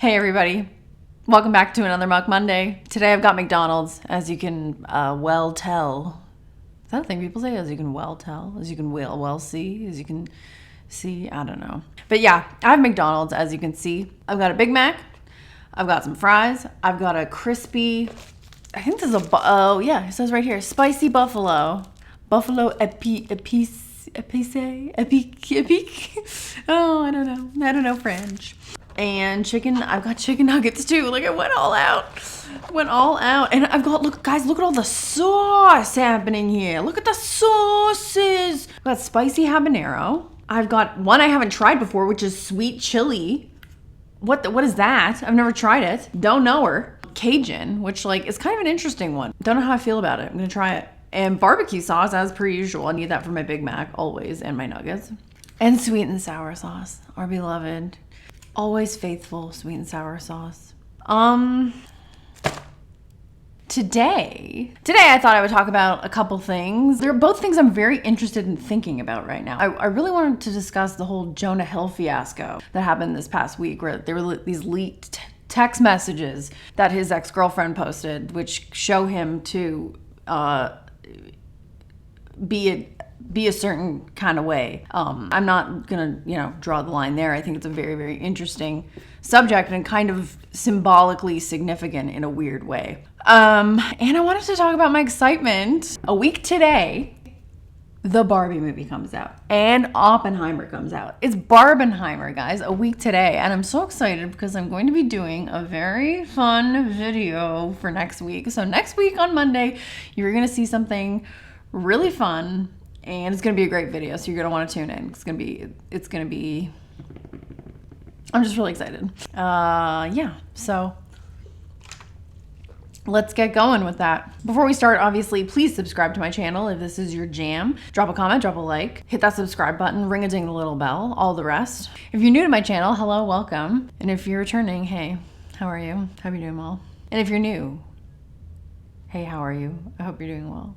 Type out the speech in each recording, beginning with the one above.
Hey everybody, welcome back to another Muck Monday. Today I've got McDonald's, as you can well tell. Is that a thing people say? As you can well tell? As you can well see? As you can see? I don't know. But yeah, I have McDonald's, as you can see. I've got a Big Mac. I've got some fries. I've got a crispy, I think this is oh yeah, it says right here, spicy buffalo. Buffalo epic. Oh, I don't know French. And chicken, I've got chicken nuggets too. Like, I went all out. And I've got, look at all the sauce happening here. Look at the sauces. I've got spicy habanero. I've got one I haven't tried before, which is sweet chili. What is that? I've never tried it. Don't know her. Cajun, which like is kind of an interesting one. Don't know how I feel about it. I'm gonna try it. And barbecue sauce, as per usual. I need that for my Big Mac always, and my nuggets. And sweet and sour sauce, our beloved. Always faithful sweet and sour sauce. Today I thought I would talk about a couple things. They're both things I'm very interested in thinking about right now. I really wanted to discuss the whole Jonah Hill fiasco that happened this past week, where there were these leaked text messages that his ex-girlfriend posted, which show him to be a certain kind of way. I'm not gonna, draw the line there. I think it's a very, very interesting subject and kind of symbolically significant in a weird way. And I wanted to talk about my excitement. A week today, the Barbie movie comes out and Oppenheimer comes out. It's Barbenheimer, guys, a week today. And I'm so excited because I'm going to be doing a very fun video for next week. So next week on Monday, you're gonna see something really fun. And it's going to be a great video, so you're going to want to tune in. It's going to be, I'm just really excited. Yeah, so let's get going with that. Before we start, obviously, please subscribe to my channel if this is your jam. Drop a comment, drop a like, hit that subscribe button, ring a ding the little bell, all the rest. If you're new to my channel, hello, welcome. And if you're returning, hey, how are you? Hope you're doing well. And if you're new, hey, how are you? I hope you're doing well.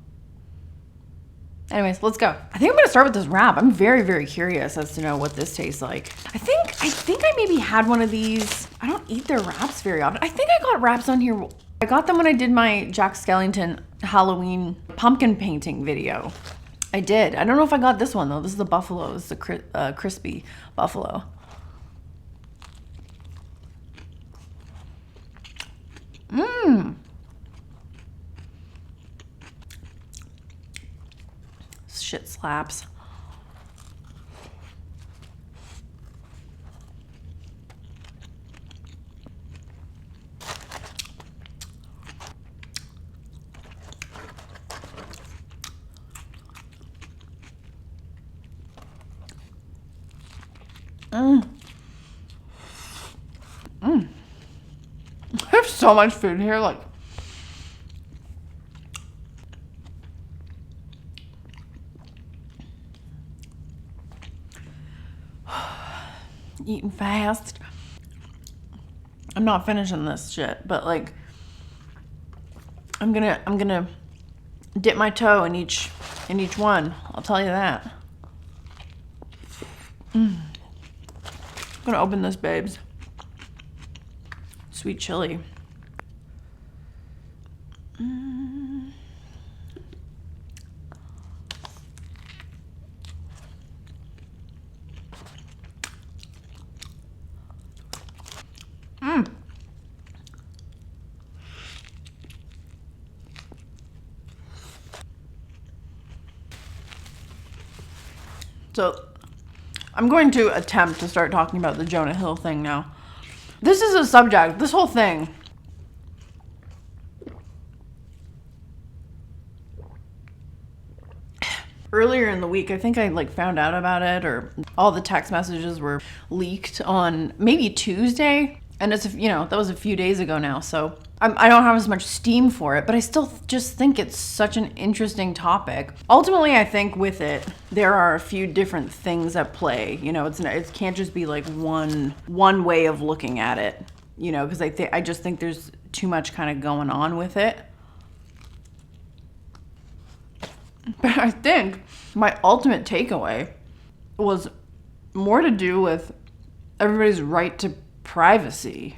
Anyways, let's go. I think I'm gonna start with this wrap. I'm very, very curious as to know what this tastes like. I think I maybe had one of these. I don't eat their wraps very often. I think I got wraps on here. I got them when I did my Jack Skellington Halloween pumpkin painting video. I did. I don't know if I got this one though. This is the buffalo. This is the crispy buffalo. Mmm. Shit slaps. I have so much food here, like. Eating fast. I'm not finishing this shit, but like I'm gonna dip my toe in each one. I'll tell you that. I'm gonna open this, babes. Sweet chili. So I'm going to attempt to start talking about the Jonah Hill thing now. This is a subject, this whole thing. Earlier in the week, I think I found out about it, or all the text messages were leaked on maybe Tuesday. And it's, that was a few days ago now, so I don't have as much steam for it, but I still just think it's such an interesting topic. Ultimately, I think with it, there are a few different things at play. It can't just be like one way of looking at it, because I just think there's too much kind of going on with it. But I think my ultimate takeaway was more to do with everybody's right to privacy.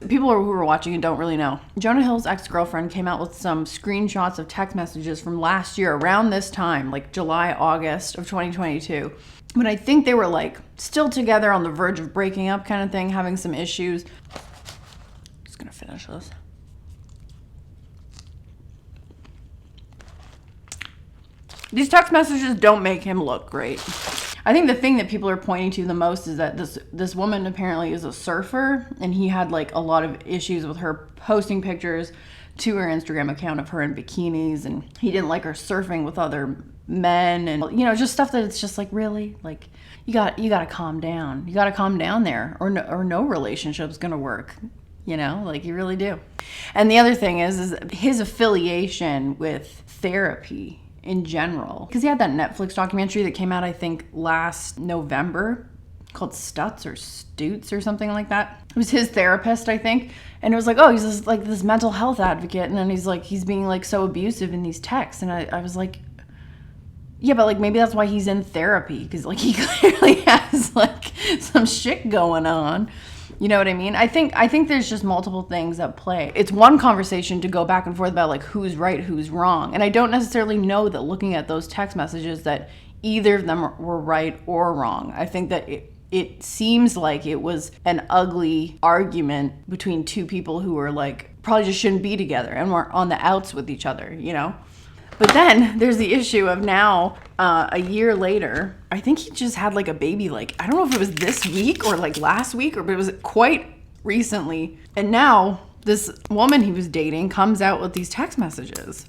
People who are watching and don't really know, Jonah Hill's ex-girlfriend came out with some screenshots of text messages from last year around this time, like July, August of 2022. But I think they were like still together, on the verge of breaking up kind of thing, having some issues. Just gonna finish this. These text messages don't make him look great. I think the thing that people are pointing to the most is that this woman apparently is a surfer, and he had like a lot of issues with her posting pictures to her Instagram account of her in bikinis, and he didn't like her surfing with other men, and you know, just stuff that it's just like, really, like you got to calm down. You got to calm down there, or no relationship's gonna work. You know, like you really do. And the other thing is his affiliation with therapy in general, because he had that Netflix documentary that came out, I think, last November, called Stutz or Stutes or something like that. It was his therapist, I think, and it was like, oh, he's this mental health advocate, and then he's being like so abusive in these texts, and I was like, yeah, but like maybe that's why he's in therapy, because like he clearly has like some shit going on. You know what I mean? I think there's just multiple things at play. It's one conversation to go back and forth about like who's right, who's wrong. And I don't necessarily know that looking at those text messages that either of them were right or wrong. I think that it seems like it was an ugly argument between two people who were like probably just shouldn't be together and were on the outs with each other, you know? But then there's the issue of now, a year later, I think he just had like a baby, like, I don't know if it was this week or like last week, but it was quite recently. And now this woman he was dating comes out with these text messages.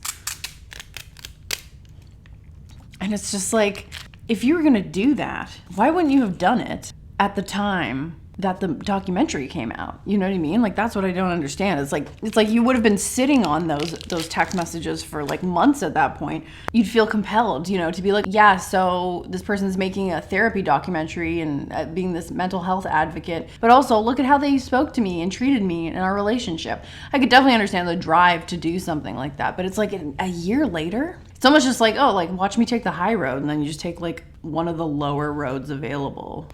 And it's just like, if you were gonna do that, why wouldn't you have done it at the time that the documentary came out? You know what I mean? Like, that's what I don't understand. It's like you would have been sitting on those text messages for like months at that point. You'd feel compelled, you know, to be like, yeah, so this person's making a therapy documentary and being this mental health advocate, but also look at how they spoke to me and treated me in our relationship. I could definitely understand the drive to do something like that, but it's like a year later, it's almost just like, oh, like watch me take the high road, and then you just take like one of the lower roads available.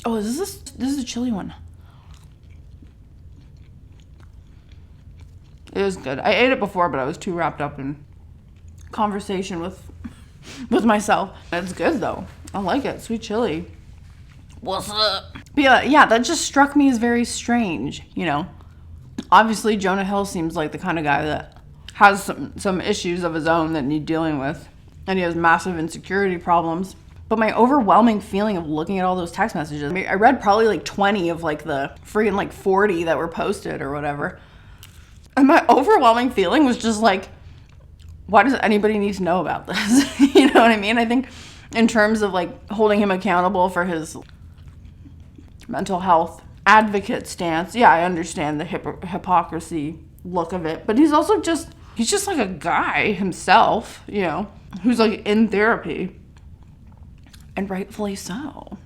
Oh, this is a chili one. It was good. I ate it before, but I was too wrapped up in conversation with myself. It's good though. I like it. Sweet chili. What's up? But yeah, that just struck me as very strange, you know. Obviously, Jonah Hill seems like the kind of guy that has some issues of his own that he's dealing with, and he has massive insecurity problems. But my overwhelming feeling of looking at all those text messages, I mean, I read probably like 20 of like the freaking like 40 that were posted or whatever. And my overwhelming feeling was just like, why does anybody need to know about this? You know what I mean? I think in terms of like holding him accountable for his mental health advocate stance, yeah, I understand the hypocrisy look of it. But he's just like a guy himself, you know, who's like in therapy. And rightfully so.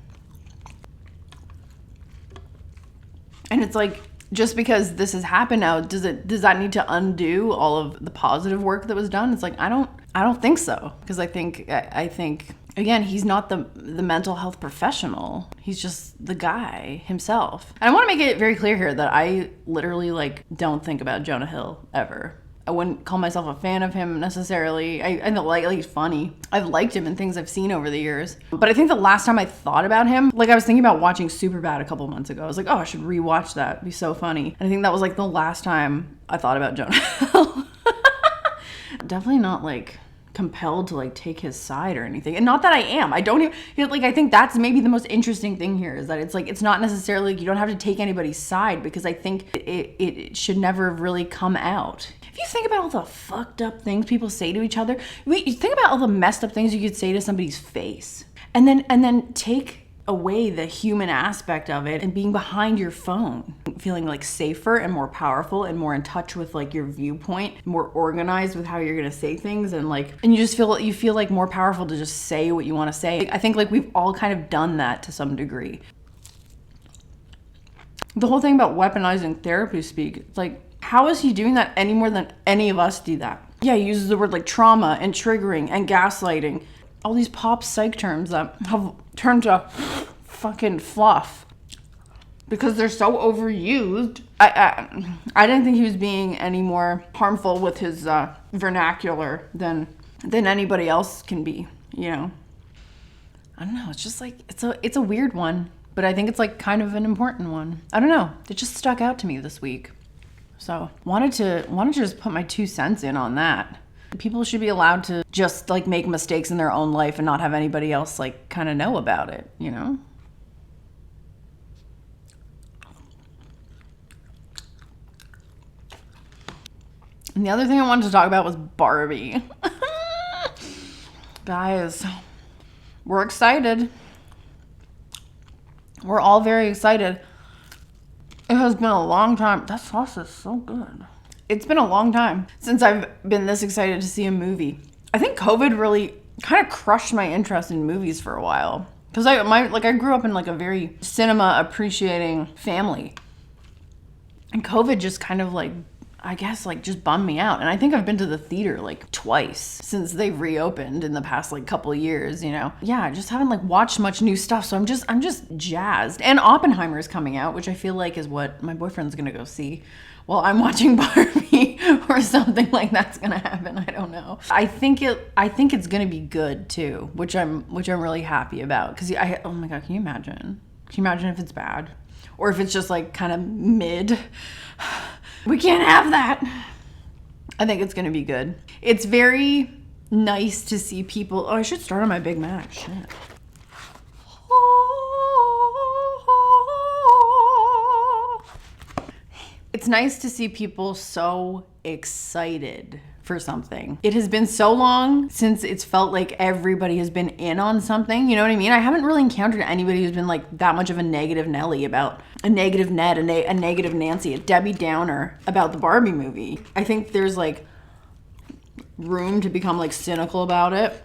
And it's like, just because this has happened now, does that need to undo all of the positive work that was done? It's like, I don't think so. Because I think again, he's not the mental health professional. He's just the guy himself. And I want to make it very clear here that I literally like don't think about Jonah Hill ever. I wouldn't call myself a fan of him necessarily. I know like he's funny. I've liked him in things I've seen over the years. But I think the last time I thought about him, like I was thinking about watching Superbad a couple months ago. I was like, oh, I should rewatch that. It'd be so funny. And I think that was like the last time I thought about Jonah Hill. Definitely not like compelled to like take his side or anything. And not that I am. I don't even, you know, like I think that's maybe the most interesting thing here is that it's like, it's not necessarily like you don't have to take anybody's side, because I think it should never have really come out. If you think about all the fucked up things people say to each other, you think about all the messed up things you could say to somebody's face, and then take away the human aspect of it and being behind your phone, feeling like safer and more powerful and more in touch with like your viewpoint, more organized with how you're gonna say things, and you just feel like more powerful to just say what you want to say. I think like we've all kind of done that to some degree. The whole thing about weaponizing therapy speak, it's like, how is he doing that any more than any of us do that? Yeah, he uses the word like trauma and triggering and gaslighting all these pop psych terms that have turned to fucking fluff because they're so overused. I didn't think he was being any more harmful with his vernacular than anybody else can be, you know. I don't know. It's just like it's a weird one, but I think it's like kind of an important one. I don't know. It just stuck out to me this week, so wanted to just put my 2 cents in on that. People should be allowed to just like make mistakes in their own life and not have anybody else like kind of know about it, you know? And the other thing I wanted to talk about was Barbie. Guys, we're excited. We're all very excited. It has been a long time. That sauce is so good. It's been a long time since I've been this excited to see a movie. I think COVID really kind of crushed my interest in movies for a while. Because I grew up in like a very cinema appreciating family. And COVID just kind of like, I guess like just bummed me out. And I think I've been to the theater like twice since they've reopened in the past like couple of years, you know? Yeah, I just haven't like watched much new stuff. So I'm just jazzed. And Oppenheimer is coming out, which I feel like is what my boyfriend's gonna go see. Well, I'm watching Barbie or something like that's gonna happen. I don't know. I think it's gonna be good too, which I'm really happy about. Cause oh my God, can you imagine? Can you imagine if it's bad? Or if it's just like kind of mid? We can't have that. I think it's gonna be good. It's very nice to see people. Oh, I should start on my Big Mac. Shit. It's nice to see people so excited for something. It has been so long since it's felt like everybody has been in on something. You know what I mean? I haven't really encountered anybody who's been like that much of a negative Nelly about a negative Ned, a negative Nancy, a Debbie Downer about the Barbie movie. I think there's like room to become like cynical about it.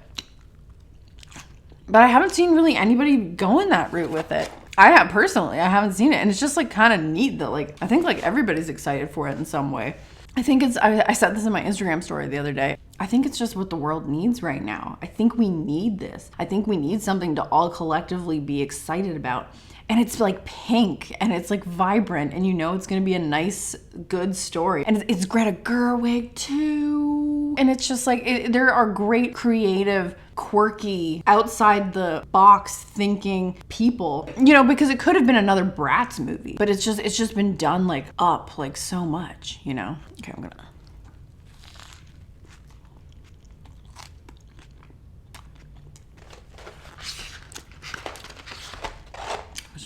But I haven't seen really anybody going that route with it. I haven't seen it. And it's just like kind of neat that like, I think like everybody's excited for it in some way. I think I said this in my Instagram story the other day. I think it's just what the world needs right now. I think we need this. I think we need something to all collectively be excited about. And it's like pink and it's like vibrant and you know it's gonna be a nice, good story. And it's Greta Gerwig too. And it's just like, there are great, creative, quirky, outside the box thinking people, you know, because it could have been another Bratz movie, but it's just been done like up like so much, you know? Okay, I'm gonna.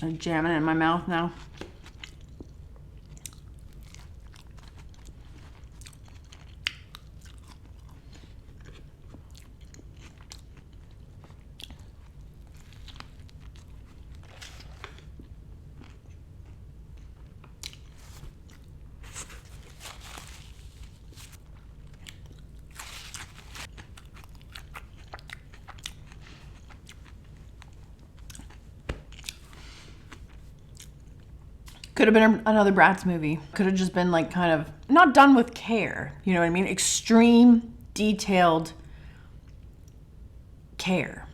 I'm jamming it in my mouth now. Could have been another Bratz movie. Could have just been like kind of not done with care. You know what I mean? Extreme, detailed care.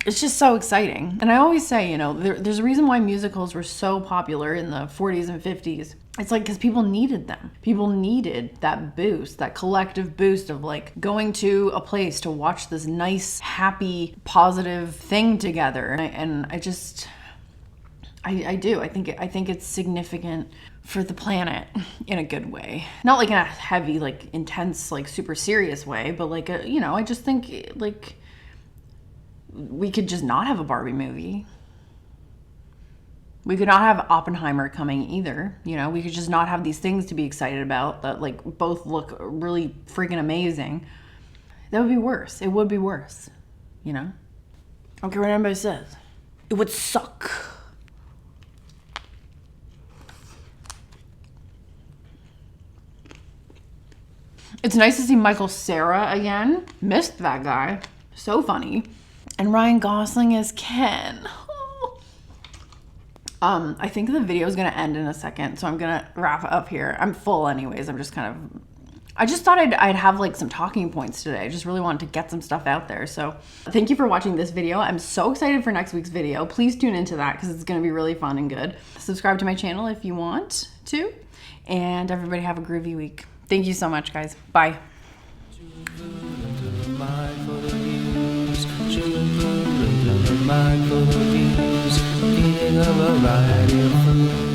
It's just so exciting. And I always say, you know, there's a reason why musicals were so popular in the 40s and 50s. It's like because people needed them. People needed that boost, that collective boost of like going to a place to watch this nice, happy, positive thing together. And I do. I think it's significant for the planet in a good way. Not like in a heavy, like intense, like super serious way, but like you know, I just think like we could just not have a Barbie movie. We could not have Oppenheimer coming either. You know, we could just not have these things to be excited about that like both look really freaking amazing. That would be worse. It would be worse, you know? I don't care what anybody says. It would suck. It's nice to see Michael Cera again. Missed that guy. So funny. And Ryan Gosling is Ken. I think the video is gonna end in a second, so I'm gonna wrap up here. I'm full anyways. I'm just kind of, I just thought I'd have like some talking points today. I just really wanted to get some stuff out there. So thank you for watching this video. I'm so excited for next week's video. Please tune into that because it's going to be really fun and good. Subscribe to my channel if you want to. And everybody have a groovy week. Thank you so much, guys. Bye. Eating a variety of food.